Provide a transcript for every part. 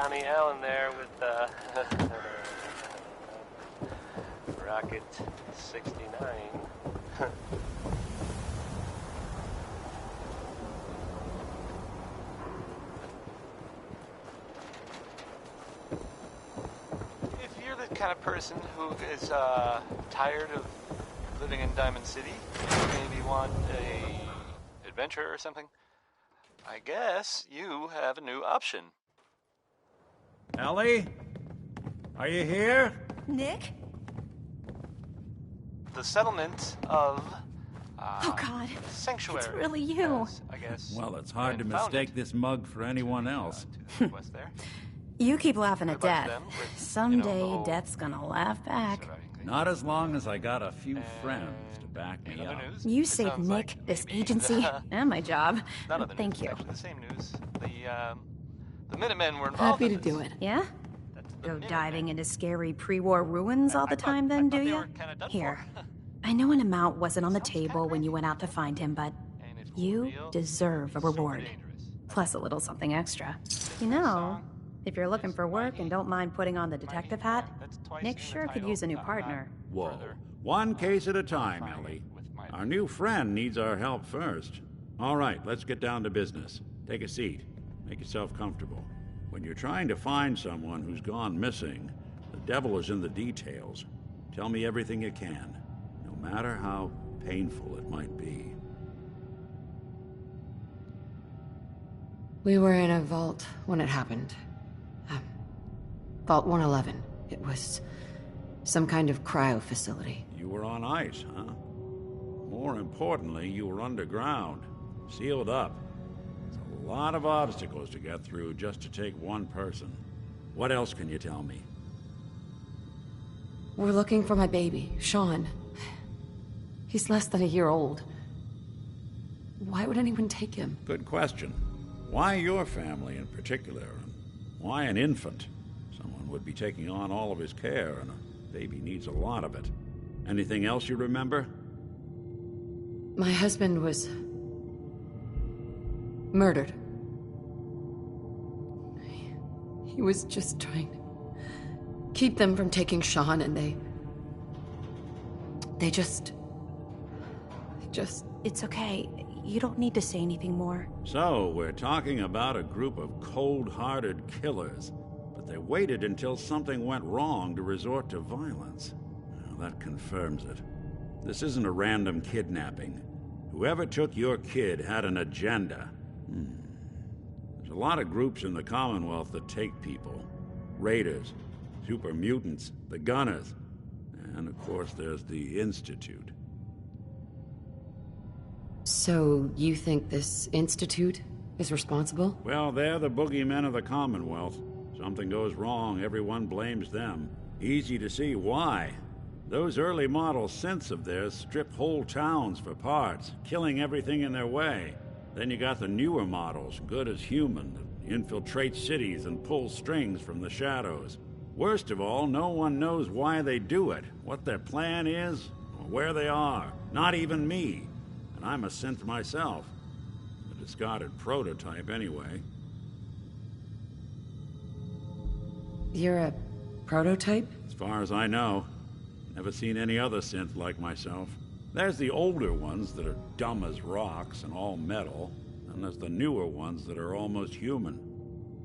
Connie Allen there with Rocket 69. If you're the kind of person who is tired of living in Diamond City, maybe want a adventure or something, I guess you have a new option. Ellie? Are you here? Nick? The settlement of Oh God, Sanctuary. it's really you. Yes, I guess. Well, it's hard to And found mistake it. this mug for anyone else. To the west there. You keep laughing Heard at about death. them with, Someday, the whole Death's gonna laugh back. surviving thing. Not as long as I got a few friends to back In me other up. news, You it saved sounds Nick, like this maybe agency, and my job. None of the Thank news, you. Actually, the same news. The Minutemen were involved. Happy to in do this. it. Yeah? That's the Go Minutemen. diving into scary pre-war ruins all the time I then, thought do they you? were kinda done Here. for. I know an amount wasn't on the Sounds kinda table when you crazy. went out to find him, but And if you real, deserve a super reward. dangerous. Plus a little something extra. You know, if you're looking for work and don't mind putting on the detective hat, That's twice Nick in the sure could title, use a new not partner. Whoa. further One case at a time, clarifying Ellie. with my- Our new friend needs our help first. All right, let's get down to business. Take a seat. Make yourself comfortable. When you're trying to find someone who's gone missing, the devil is in the details. Tell me everything you can, no matter how painful it might be. We were in a vault when it happened. Vault 111. It was some kind of cryo facility. You were on ice, huh? More importantly, you were underground, sealed up. It's a lot of obstacles to get through just to take one person. What else can you tell me? We're looking for my baby, Sean. He's less than a year old. Why would anyone take him? Good question. Why your family in particular? And why an infant? Someone would be taking on all of his care, and a baby needs a lot of it. Anything else you remember? My husband was murdered. He was just trying to keep them from taking Sean, and they just... It's okay. You don't need to say anything more. So, we're talking about a group of cold-hearted killers, but they waited until something went wrong to resort to violence. Well, that confirms it. This isn't a random kidnapping. Whoever took your kid had an agenda. There's a lot of groups in the Commonwealth that take people. Raiders, super mutants, the Gunners, and of course there's the Institute. So, you think this institute is responsible? Well, they're the boogeymen of the Commonwealth. Something goes wrong, everyone blames them. Easy to see why. Those early model synths of theirs strip whole towns for parts, killing everything in their way. Then you got the newer models, good as human, that infiltrate cities and pull strings from the shadows. Worst of all, no one knows why they do it, what their plan is, or where they are. Not even me. And I'm a synth myself. A discarded prototype, anyway. You're a prototype? As far as I know. Never seen any other synth like myself. There's the older ones that are dumb as rocks and all metal, and there's the newer ones that are almost human.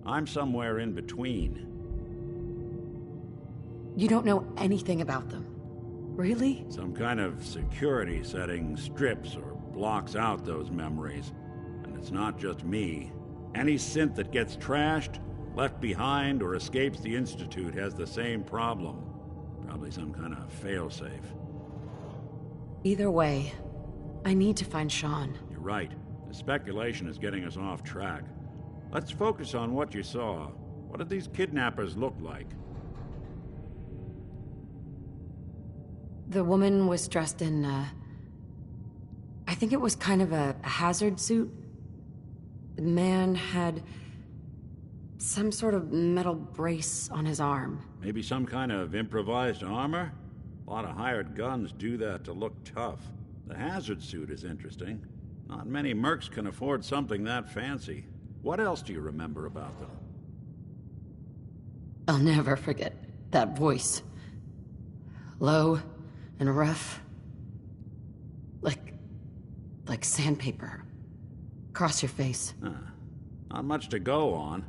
I'm somewhere in between. You don't know anything about them. Really? Some kind of security setting strips or blocks out those memories. And it's not just me. Any synth that gets trashed, left behind, or escapes the Institute has the same problem. Probably some kind of failsafe. Either way, I need to find Sean. You're right. The speculation is getting us off track. Let's focus on what you saw. What did these kidnappers look like? The woman was dressed in, I think it was kind of a hazard suit. The man had some sort of metal brace on his arm. Maybe some kind of improvised armor? A lot of hired guns do that to look tough. The hazard suit is interesting. Not many mercs can afford something that fancy. What else do you remember about them? I'll never forget that voice. Low and rough. Like sandpaper. Across your face. Not much to go on,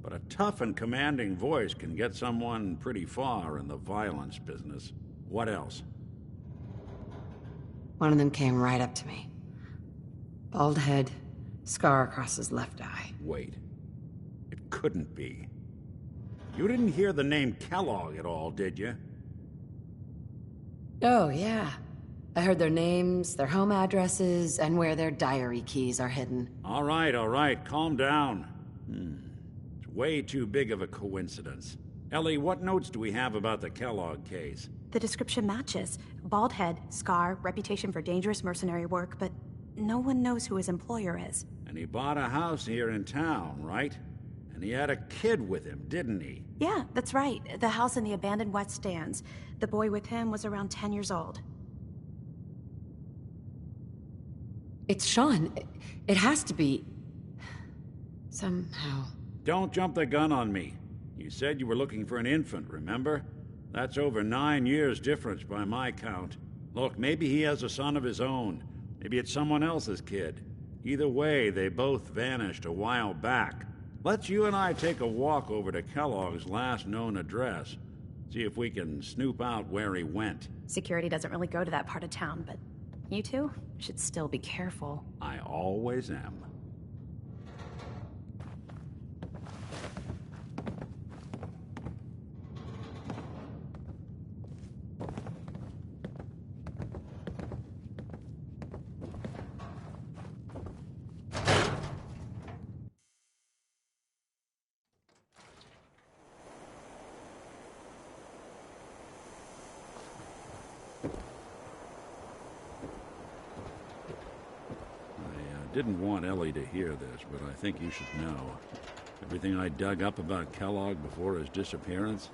but a tough and commanding voice can get someone pretty far in the violence business. What else? One of them came right up to me. Bald head, scar across his left eye. Wait. It couldn't be. You didn't hear the name Kellogg at all, did you? Oh, yeah. I heard their names, their home addresses, and where their diary keys are hidden. All right, calm down. It's way too big of a coincidence. Ellie, what notes do we have about the Kellogg case? The description matches. Bald head, scar, reputation for dangerous mercenary work, but no one knows who his employer is. And he bought a house here in town, right? And he had a kid with him, didn't he? Yeah, that's right. The house in the abandoned West Stands. The boy with him was around 10 years old. It's Sean. It has to be. Somehow. Don't jump the gun on me. You said you were looking for an infant, remember? That's over 9 years difference by my count. Look, maybe he has a son of his own. Maybe it's someone else's kid. Either way, they both vanished a while back. Let's you and I take a walk over to Kellogg's last known address. See if we can snoop out where he went. Security doesn't really go to that part of town, but you two should still be careful. I always am. Didn't want Ellie to hear this, but I think you should know. Everything I dug up about Kellogg before his disappearance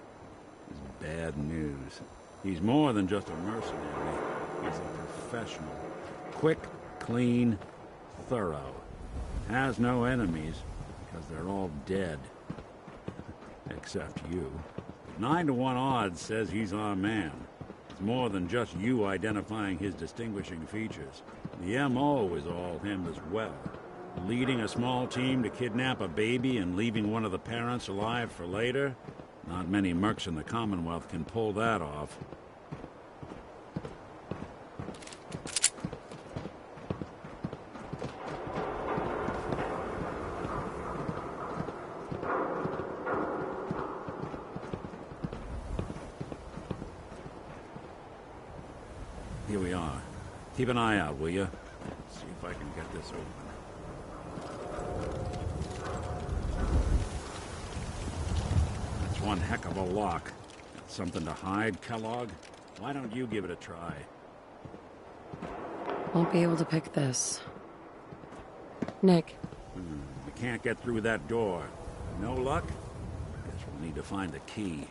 is bad news. He's more than just a mercenary. He's a professional. Quick, clean, thorough. Has no enemies, because they're all dead. Except you. 9 to 1 odds says he's our man. It's more than just you identifying his distinguishing features. The M.O. is all him as well. Leading a small team to kidnap a baby and leaving one of the parents alive for later? Not many mercs in the Commonwealth can pull that off. Here we are. Keep an eye out, will you? See if I can get this open. That's one heck of a lock. Got something to hide, Kellogg? Why don't you give it a try? Won't be able to pick this. Nick. We can't get through that door. No luck? Guess we'll need to find the key.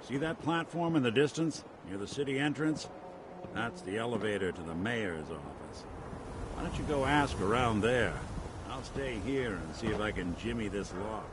See that platform in the distance, near the city entrance? That's the elevator to the mayor's office. Why don't you go ask around there? I'll stay here and see if I can jimmy this lock.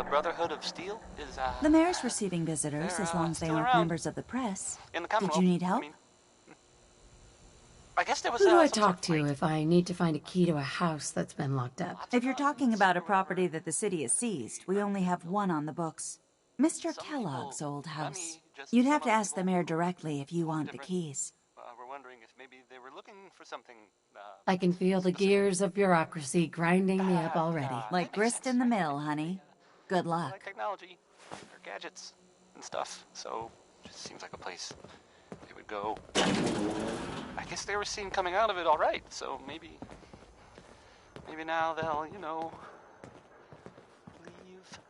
Brotherhood of Steel is, The mayor's receiving visitors as long as they aren't members of the press. in the Did Commonwealth. you need help? I guess there was Who do I some sort talk of to fight. if I need to find a key to a house that's been locked up? If you're talking about a property that the city has seized, we only have one on the books. Mr. Some Kellogg's people- old house. just You'd some have to other ask the people mayor directly if you want the different- keys. We're wondering if maybe they were looking for something. I can feel the gears of bureaucracy grinding me up already. Like grist in the mill, honey. Good Like luck. technology or gadgets. and stuff, so it just seems like a place they would go. I guess they were seen coming out of it all right, so maybe now they'll, leave.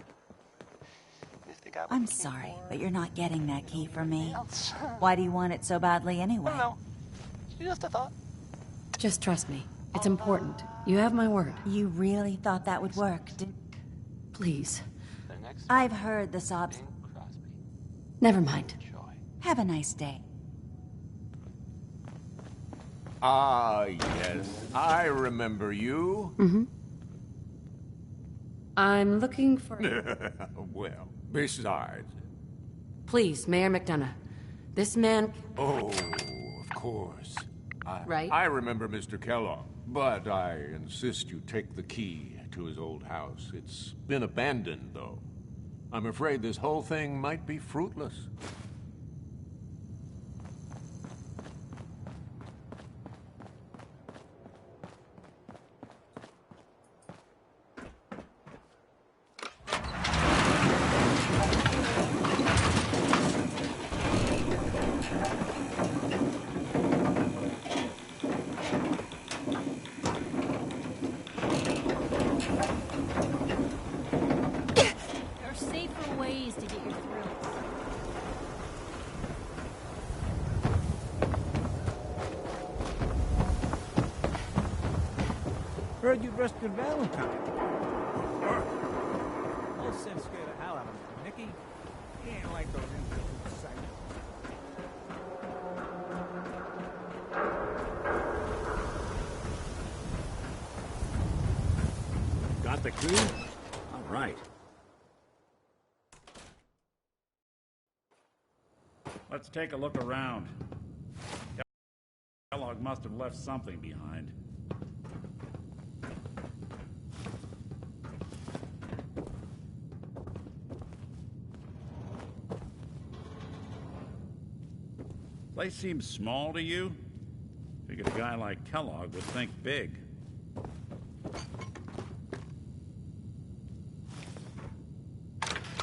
If they got what I'm they came sorry, for. but you're not getting that key from me. Anything else? Why do you want it so badly I anyway? don't know. Just a thought. Just trust me. It's important. You have my word. You really thought that would work, Please. The next I've heard the sobs. Bing Crosby. Never mind. Joy. Have a nice day. Ah, yes. I remember you. Mm-hmm. I'm looking for... Well, besides. Please, Mayor McDonough. This man... Oh, of course. Right? I remember Mr. Kellogg, but I insist you take the key to his old house. It's been abandoned, though. I'm afraid this whole thing might be fruitless. There are safer ways to get your thrills. Heard you rescued Valentine. All sense scared the hell out of me, Nicky. He ain't like those infants sight. Got the key? All right. Let's take a look around. Kellogg must have left something behind. Place seems small to you? Figured a guy like Kellogg would think big.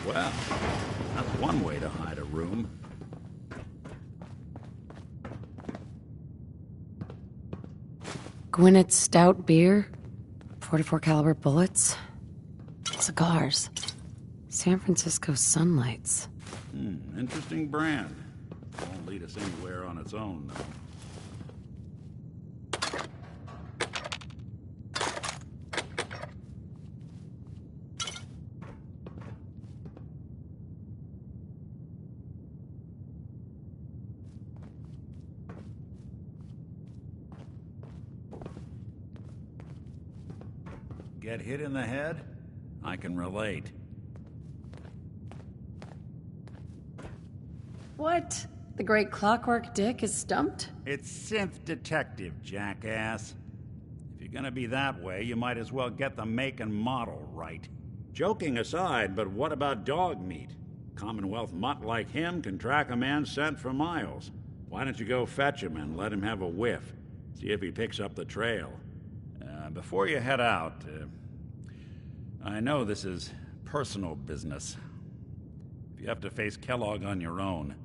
Well, that's one way to hide a room. Gwinnett's stout beer, 44 caliber bullets, cigars, San Francisco sunlights. Interesting brand. Won't lead us anywhere on its own, though. Get hit in the head? I can relate. What? The great Clockwork Dick is stumped? It's synth detective, jackass. If you're gonna be that way, you might as well get the make and model right. Joking aside, but what about dog meat? Commonwealth mutt like him can track a man's scent for miles. Why don't you go fetch him and let him have a whiff? See if he picks up the trail. Before you head out, I know this is personal business. If you have to face Kellogg on your own,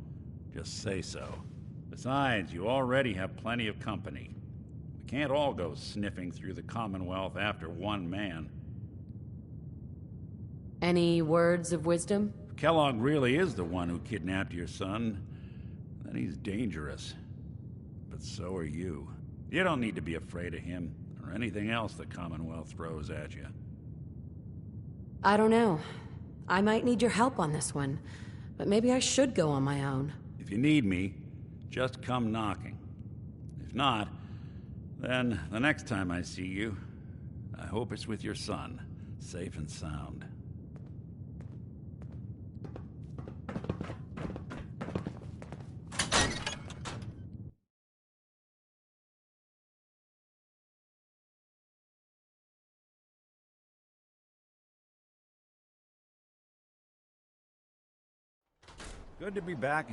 just say so. Besides, you already have plenty of company. We can't all go sniffing through the Commonwealth after one man. Any words of wisdom? If Kellogg really is the one who kidnapped your son, then he's dangerous. But so are you. You don't need to be afraid of him or anything else the Commonwealth throws at you. I don't know. I might need your help on this one, but maybe I should go on my own. If you need me, just come knocking. If not, then the next time I see you, I hope it's with your son, safe and sound. Good to be back in